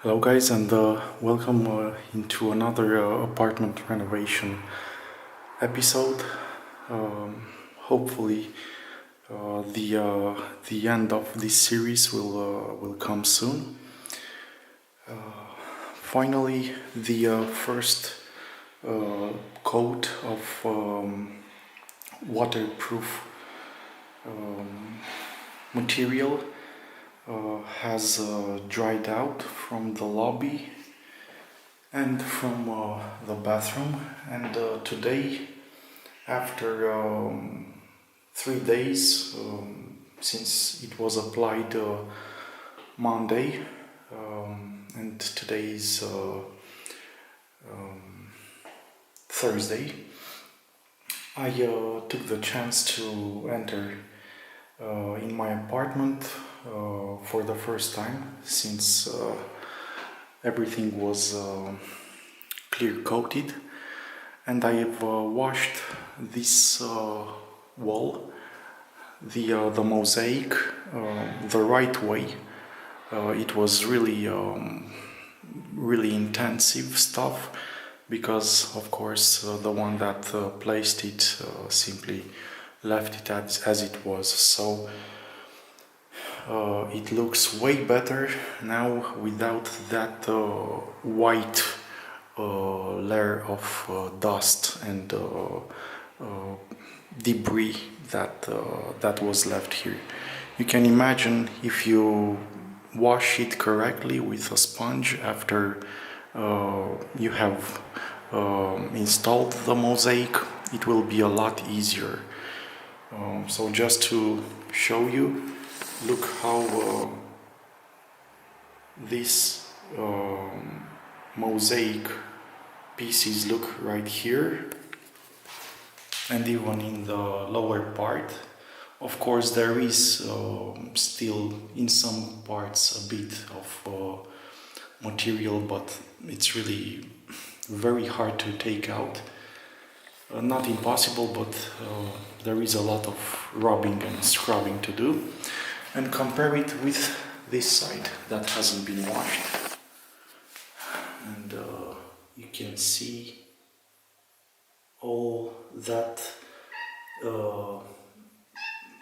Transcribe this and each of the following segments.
Hello guys, and welcome into another apartment renovation episode. Hopefully the end of this series will come soon. Finally, the first coat of waterproof material has dried out from the lobby and from the bathroom, and today, after 3 days since it was applied Monday, and today is Thursday, I took the chance to enter in my apartment for the first time since everything was clear coated, and I have washed this wall, the mosaic, the right way. It was really intensive stuff, because of course the one that placed it simply left it as it was. So it looks way better now without that white layer of dust and debris that was left here. You can imagine, if you wash it correctly with a sponge after you have installed the mosaic, it will be a lot easier. So just to show you, look how these mosaic pieces look right here, and even in the lower part. Of course, there is still in some parts a bit of material, but it's really very hard to take out. Not impossible, but there is a lot of rubbing and scrubbing to do. And compare it with this side that hasn't been washed, and you can see all that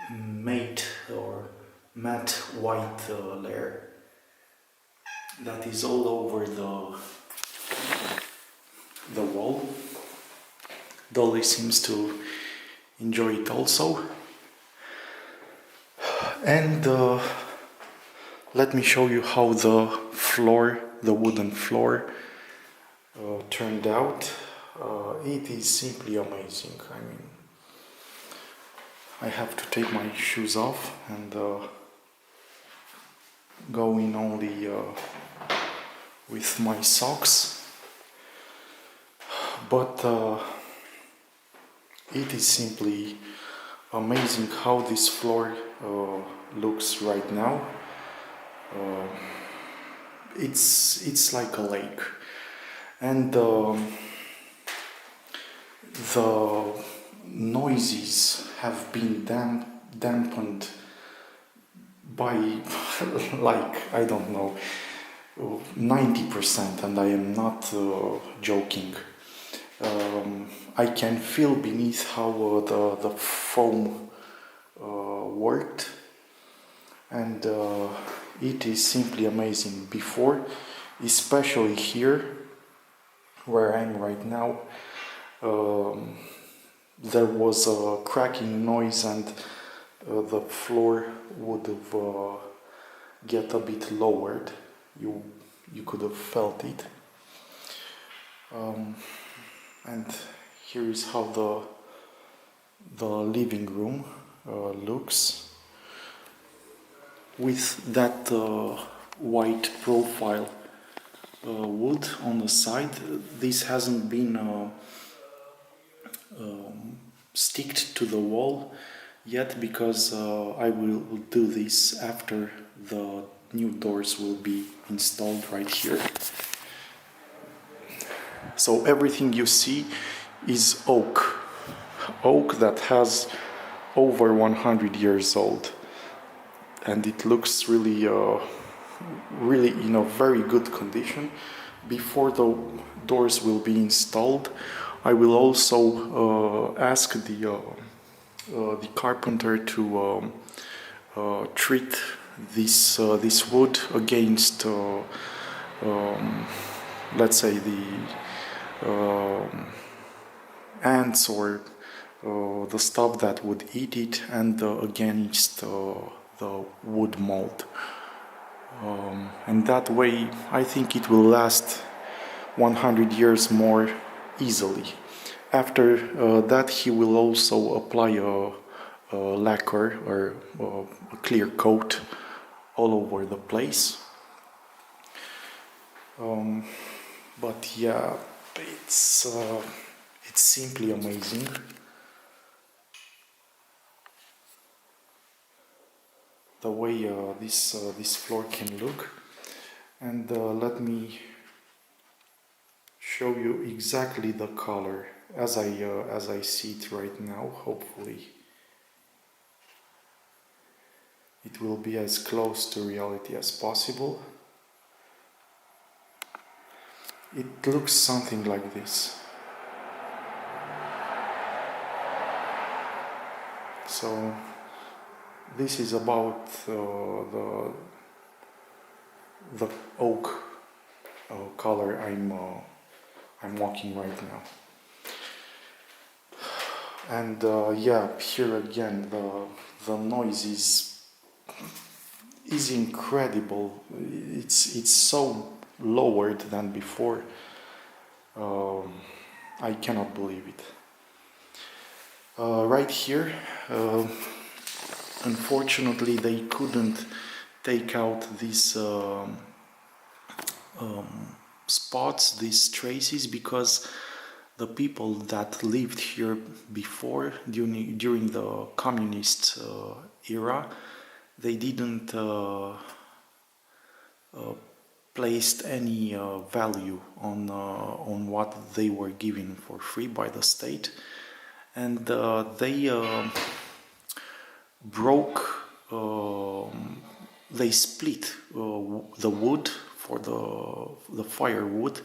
matte white layer that is all over the wall. Dolly seems to enjoy it also. And let me show you how the floor, the wooden floor, turned out. It is simply amazing. I mean, I have to take my shoes off and go in only with my socks. But it is simply amazing how this floor looks right now. It's like a lake, and the noises have been dampened by like, I don't know, 90%, and I am not joking. I can feel beneath how the foam worked, and it is simply amazing. Before, especially here where I am right now, there was a cracking noise, and the floor would have get a bit lowered. You could have felt it. And here is how the living room looks with that white profile wood on the side. This hasn't been sticked to the wall yet, because I will do this after the new doors will be installed right here. So everything you see is oak that has over 100 years old, and it looks really really in a very good condition. Before the doors will be installed, I will also ask the carpenter to treat this wood against, let's say, the ants or the stuff that would eat it, and against the wood mold. And that way, I think it will last 100 years more easily. After that, he will also apply a lacquer or a clear coat all over the place. But yeah, it's simply amazing. The way this floor can look, and let me show you exactly the color as I see it right now. Hopefully it will be as close to reality as possible. It looks something like this. So this is about the oak color I'm walking right now. And yeah, here again the noise is incredible. It's so lowered than before. I cannot believe it. Right here, unfortunately, they couldn't take out these spots, these traces, because the people that lived here before, during the communist era, they didn't placed any value on what they were given for free by the state, and they broke, they split the wood for the firewood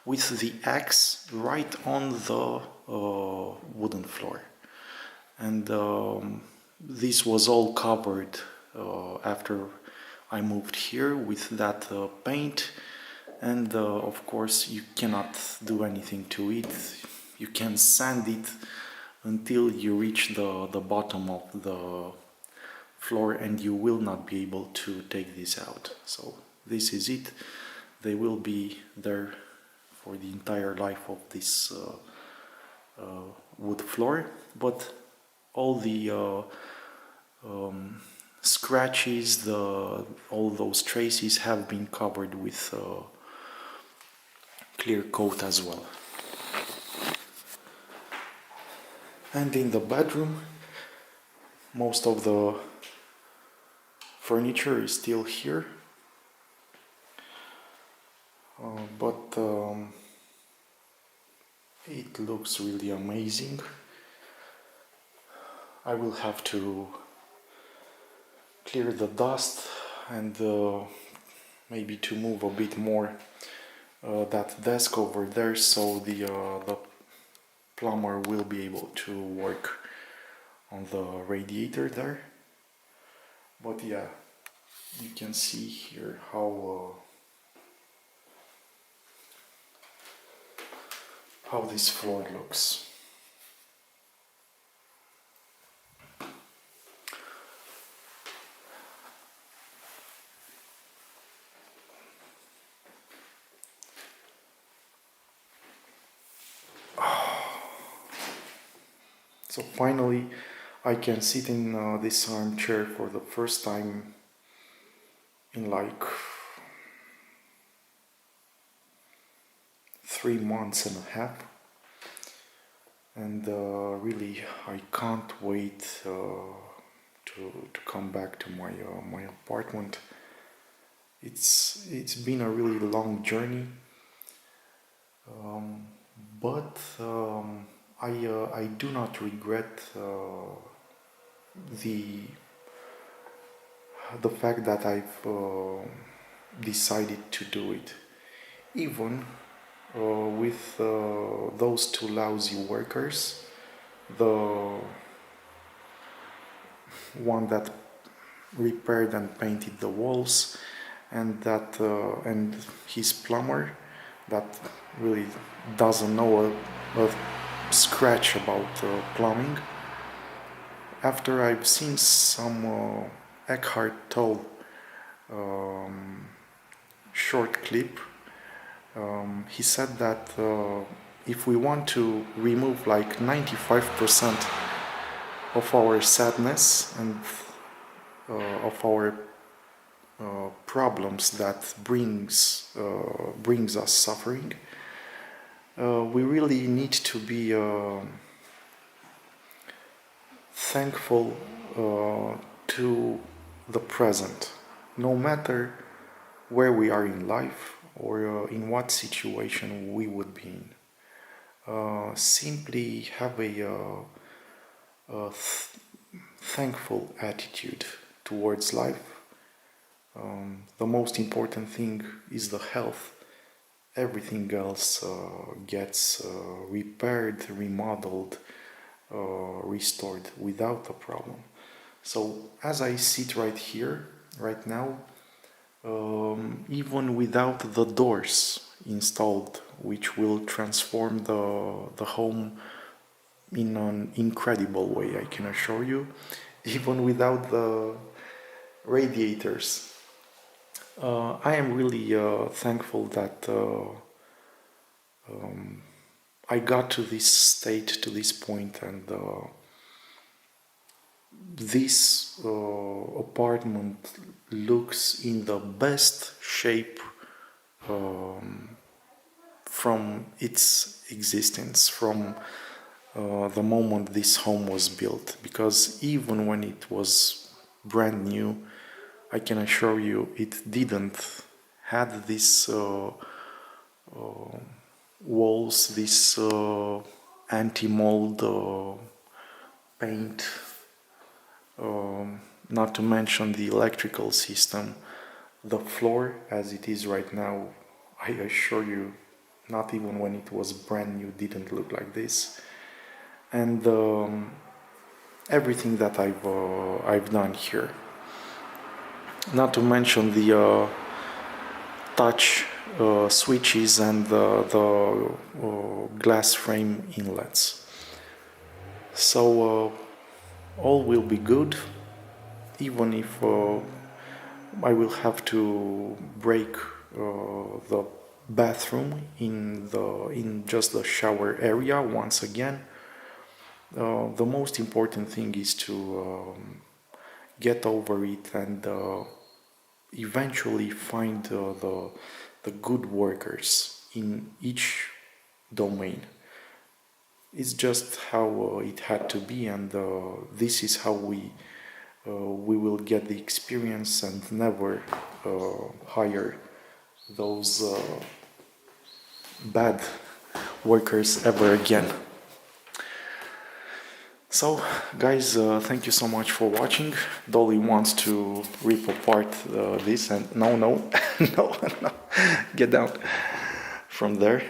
with the axe right on the wooden floor, and this was all covered after I moved here with that paint, and of course you cannot do anything to it. You can sand it until you reach the bottom of the floor, and you will not be able to take this out. So this is it. They will be there for the entire life of this wood floor, but all the scratches, all those traces have been covered with clear coat as well. And in the bedroom, most of the furniture is still here, but it looks really amazing. I will have to clear the dust and maybe to move a bit more that desk over there, so the plumber will be able to work on the radiator there. But yeah, you can see here how this floor looks. So finally, I can sit in this armchair for the first time in like 3 months and a half, and really I can't wait to come back to my apartment. It's been a really long journey, but I do not regret the fact that I've decided to do it. Even with those two lousy workers, the one that repaired and painted the walls, and his plumber that really doesn't know a scratch about plumbing. After I've seen some Eckhart Tolle short clip, he said that if we want to remove like 95% of our sadness and of our problems that brings us suffering, we really need to be thankful to the present, no matter where we are in life or in what situation we would be in. Simply have a thankful attitude towards life. The most important thing is the health. Everything else gets repaired, remodeled, restored without a problem. So as I sit right here, right now, even without the doors installed, which will transform the home in an incredible way, I can assure you, even without the radiators, I am really thankful that I got to this state, to this point, and this apartment looks in the best shape from its existence, from the moment this home was built. Because even when it was brand new, I can assure you it didn't had this walls, this anti-mold paint, not to mention the electrical system. The floor as it is right now, I assure you, not even when it was brand new didn't look like this. And everything that I've done here, not to mention the touch switches and the glass frame inlets. So all will be good, even if I will have to break the bathroom in just the shower area once again. The most important thing is to get over it and eventually find the good workers in each domain. It's just how it had to be, and this is how we will get the experience and never hire those bad workers ever again. So, guys, thank you so much for watching. Dolly wants to rip apart this, and no, no, get down from there.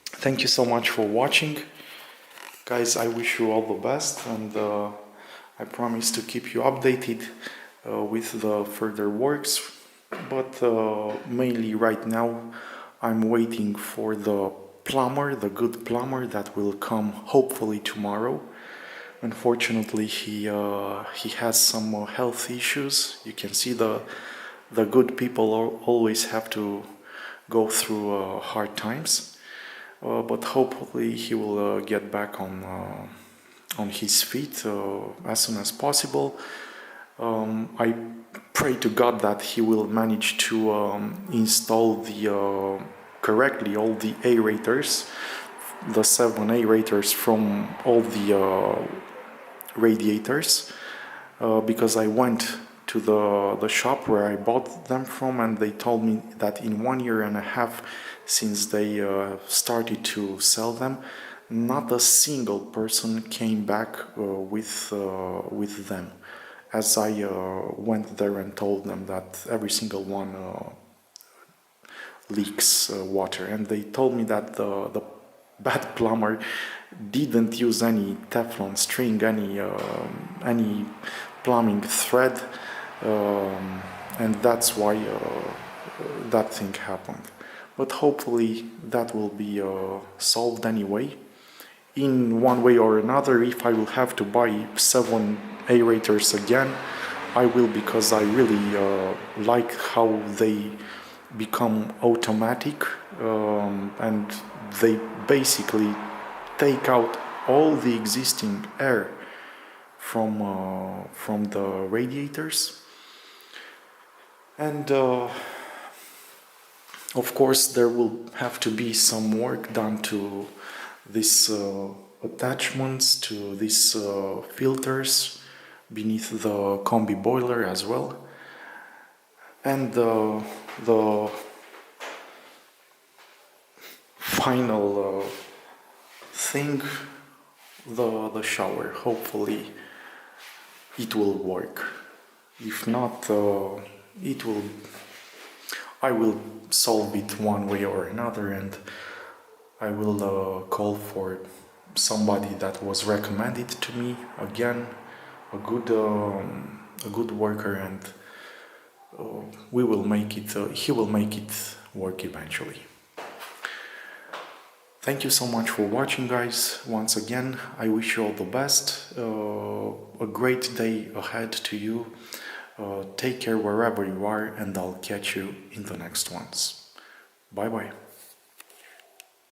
Thank you so much for watching. Guys, I wish you all the best, and I promise to keep you updated with the further works. But mainly right now, I'm waiting for the plumber, the good plumber that will come hopefully tomorrow. Unfortunately, he has some health issues. You can see the good people always have to go through hard times, but hopefully he will get back on his feet as soon as possible. I pray to God that he will manage to install the correctly all the aerators, the 7 aerators from all the radiators, because I went to the shop where I bought them from, and they told me that in 1.5 years since they started to sell them, not a single person came back with them. as I went there and told them that every single one leaks water, and they told me that the bad plumber didn't use any Teflon string, any plumbing thread, and that's why that thing happened. But hopefully that will be solved anyway, in one way or another. If I will have to buy 7 aerators again, I will, because I really like how they become automatic, and they basically take out all the existing air from the radiators. And of course there will have to be some work done to these attachments, to these filters beneath the combi boiler as well. And the final thing, the shower. Hopefully it will work. If not, I will solve it one way or another, and I will call for somebody that was recommended to me again, a good worker, and we will make it. He will make it work eventually. Thank you so much for watching, guys. Once again, I wish you all the best. A great day ahead to you. Take care wherever you are, and I'll catch you in the next ones. Bye bye.